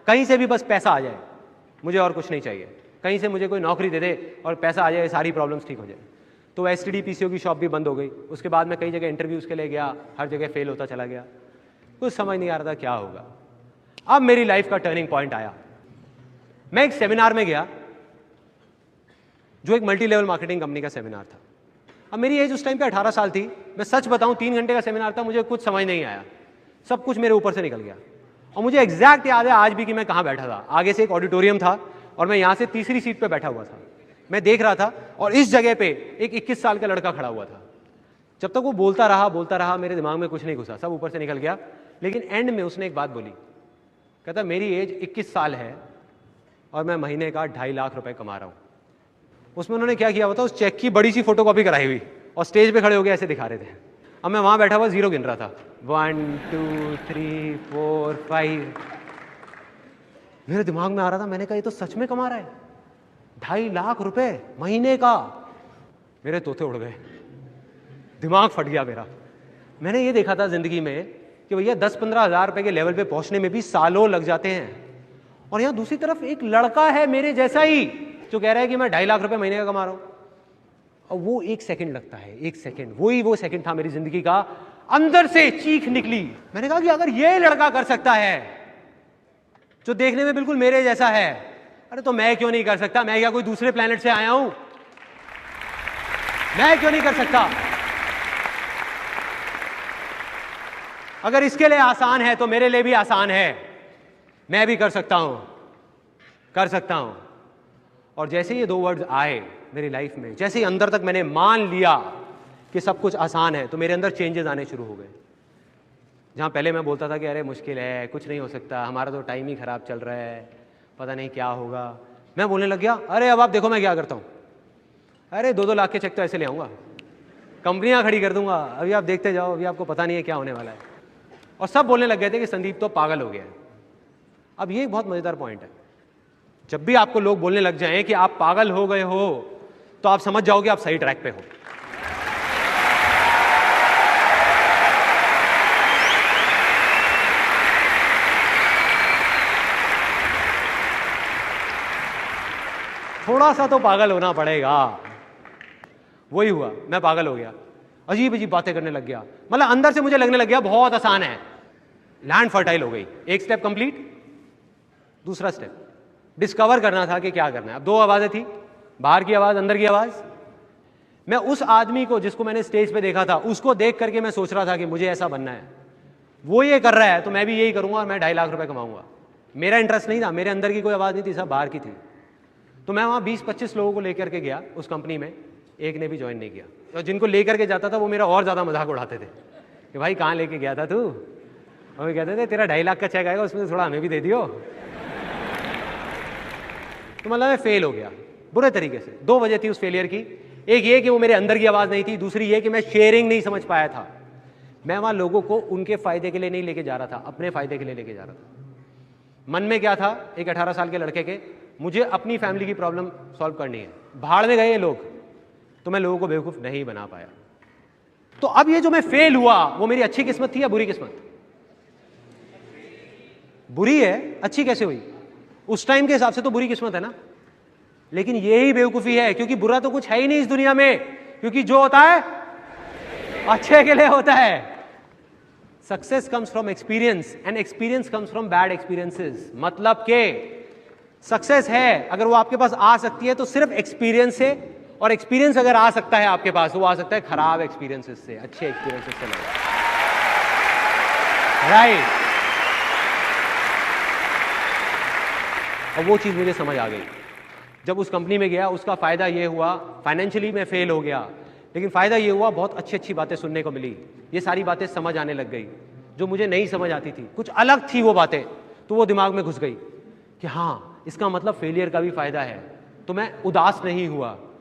कहीं से भी बस पैसा आ जाए, मुझे और कुछ नहीं चाहिए। कहीं से मुझे कोई नौकरी दे दे और पैसा आ जाए, सारी प्रॉब्लम्स ठीक हो जाए। तो एसटीडी पीसीओ की शॉप भी बंद हो गई। उसके बाद मैं कई जगह इंटरव्यूज़ के लिए गया, हर जगह फेल होता चला गया, कुछ समझ नहीं आ रहा था क्या होगा। अब मेरी लाइफ का टर्निंग पॉइंट आया। मैं एक सेमिनार में गया जो एक मल्टी लेवल मार्केटिंग कंपनी का सेमिनार था। अब मेरी एज उस टाइम पे 18 साल थी। मैं सच बताऊं, 3 घंटे का सेमिनार था, मुझे कुछ समझ नहीं आया, सब कुछ मेरे ऊपर से निकल गया। और मुझे एग्जैक्ट याद है आज भी कि मैं कहाँ बैठा था। आगे से एक ऑडिटोरियम था और मैं यहाँ से तीसरी सीट पे बैठा हुआ था। मैं देख रहा था और इस जगह पे एक 21 साल का लड़का खड़ा हुआ था। जब तक वो बोलता रहा, मेरे दिमाग में कुछ नहीं घुसा, सब ऊपर से निकल गया। लेकिन एंड में उसने एक बात बोली, कहता मेरी एज 21 साल है और मैं महीने का 2.5 लाख रुपए कमा रहा हूँ। उसमें उन्होंने क्या किया होता, उस चेक की बड़ी सी फोटोकॉपी कराई हुई और स्टेज पे खड़े हो गए ऐसे दिखा रहे थे। अब मैं वहां बैठा हुआ जीरो गिन रहा था, 1 2 3 4 5। मेरे दिमाग में आ रहा था, मैंने कहा ये तो सच में कमा रहा है 2.5 लाख रुपए महीने का। मेरे तोते उड़ गए, दिमाग फट गया मेरा। मैंने ये देखा था जिंदगी में कि भैया 10-15 हज़ार रुपए के लेवल पे पहुंचने में भी सालों लग जाते हैं, और यहां दूसरी तरफ एक लड़का है मेरे जैसा ही जो कह रहा है कि मैं 2.5 लाख रुपए महीने का कमा रहा हूं। और वो एक सेकंड लगता है, एक सेकंड, वो सेकंड था मेरी जिंदगी का। अंदर से चीख निकली। मैंने कहा कि अगर ये लड़का कर सकता है जो देखने में बिल्कुल मेरे जैसा है, अरे तो मैं क्यों नहीं कर सकता? मैं क्या कोई दूसरे प्लेनेट से आया हूं? मैं क्यों नहीं कर सकता? अगर इसके लिए आसान है तो मेरे लिए भी आसान है। मैं भी कर सकता हूं, कर सकता हूं। और जैसे ये 2 वर्ड्स आए मेरी लाइफ में, जैसे ही अंदर तक मैंने मान लिया कि सब कुछ आसान है, तो मेरे अंदर चेंजेस आने शुरू हो गए। जहां पहले मैं बोलता था कि अरे मुश्किल है, कुछ नहीं हो सकता, हमारा तो टाइम ही खराब चल रहा है, पता नहीं क्या होगा, मैं बोलने लग गया अरे अब आप देखो मैं क्या करता हूं। अरे 2-2 लाख के चेक तो ऐसे ले आऊंगा, कंपनियां खड़ी कर दूंगा, अभी आप देखते जाओ, अभी आपको पता नहीं है क्या होने वाला है। और सब बोलने लग गए थे कि संदीप तो पागल हो गया है। अब ये एक बहुत मजेदार पॉइंट है, जब भी आपको लोग बोलने लग जाएं कि आप पागल हो गए हो, तो आप समझ जाओगे आप सही ट्रैक पे हो। थोड़ा सा तो पागल होना पड़ेगा। वही हुआ, मैं पागल हो गया, अजीब अजीब बातें करने लग गया। मतलब अंदर से मुझे लगने लग गया बहुत आसान है। लैंड फर्टाइल हो गई। एक स्टेप कंप्लीट, दूसरा स्टेप डिस्कवर करना था कि क्या करना है। अब 2 आवाजें थी, बाहर की आवाज, अंदर की आवाज। मैं उस आदमी को जिसको मैंने स्टेज पे देखा था, उसको देख करके मैं सोच रहा था कि मुझे ऐसा बनना है। वो ये कर रहा है तो मैं भी यही करूंगा और मैं 2.5 लाख रुपए कमाऊंगा। मेरा इंटरेस्ट नहीं था, मेरे अंदर की कोई आवाज नहीं थी, सब बाहर की थी। तो मैं वहां 20-25 लोगों को लेकर के गया उस कंपनी में, एक ने भी ज्वाइन नहीं किया। और जिनको लेकर के जाता था वो मेरा और ज्यादा मजाक उड़ाते थे कि भाई कहाँ लेके गया था तू? और वे कहते थे तेरा 2.5 लाख का चेक आएगा, उसमें थोड़ा हमें भी दे दियो। तो मतलब मैं फेल हो गया बुरे तरीके से। 2 वजह थी उस फेलियर की। एक ये कि वो मेरे अंदर की आवाज नहीं थी, दूसरी ये कि मैं शेयरिंग नहीं समझ पाया था। मैं वहां लोगों को उनके फायदे के लिए नहीं लेके जा रहा था, अपने फायदे के लिए लेके जा रहा था। मन में क्या था एक 18 साल के लड़के के, मुझे अपनी फैमिली की प्रॉब्लम सॉल्व करनी है। भाड़ में गए ये लोग, तो मैं लोगों को बेवकूफ नहीं बना पाया। तो अब ये जो मैं फेल हुआ वो मेरी अच्छी किस्मत थी या बुरी किस्मत? बुरी है, अच्छी कैसे हुई? उस टाइम के हिसाब से तो बुरी किस्मत है ना। लेकिन यही बेवकूफी है, क्योंकि बुरा तो कुछ है ही नहीं इस दुनिया में, क्योंकि जो होता है अच्छे के लिए होता है। Success comes from experience and experience comes from bad experiences. मतलब के सक्सेस है अगर वो आपके पास आ सकती है तो सिर्फ एक्सपीरियंस से, और एक्सपीरियंस अगर आ सकता है आपके पास, वो आ सकता है खराब एक्सपीरियंसेस से, अच्छे एक्सपीरियंसेस से नहीं। राइट। और वो चीज मुझे समझ आ गई जब उस कंपनी में गया। उसका फायदा ये हुआ, फाइनेंशियली मैं फेल हो गया, लेकिन फायदा ये हुआ बहुत अच्छी अच्छी बातें सुनने को मिली। ये सारी बातें समझ आने लग गई जो मुझे नहीं समझ आती थी, कुछ अलग थी वो बातें, तो वो दिमाग में घुस गई कि हाँ इसका मतलब फेलियर का भी फायदा है। तो मैं उदास नहीं हुआ,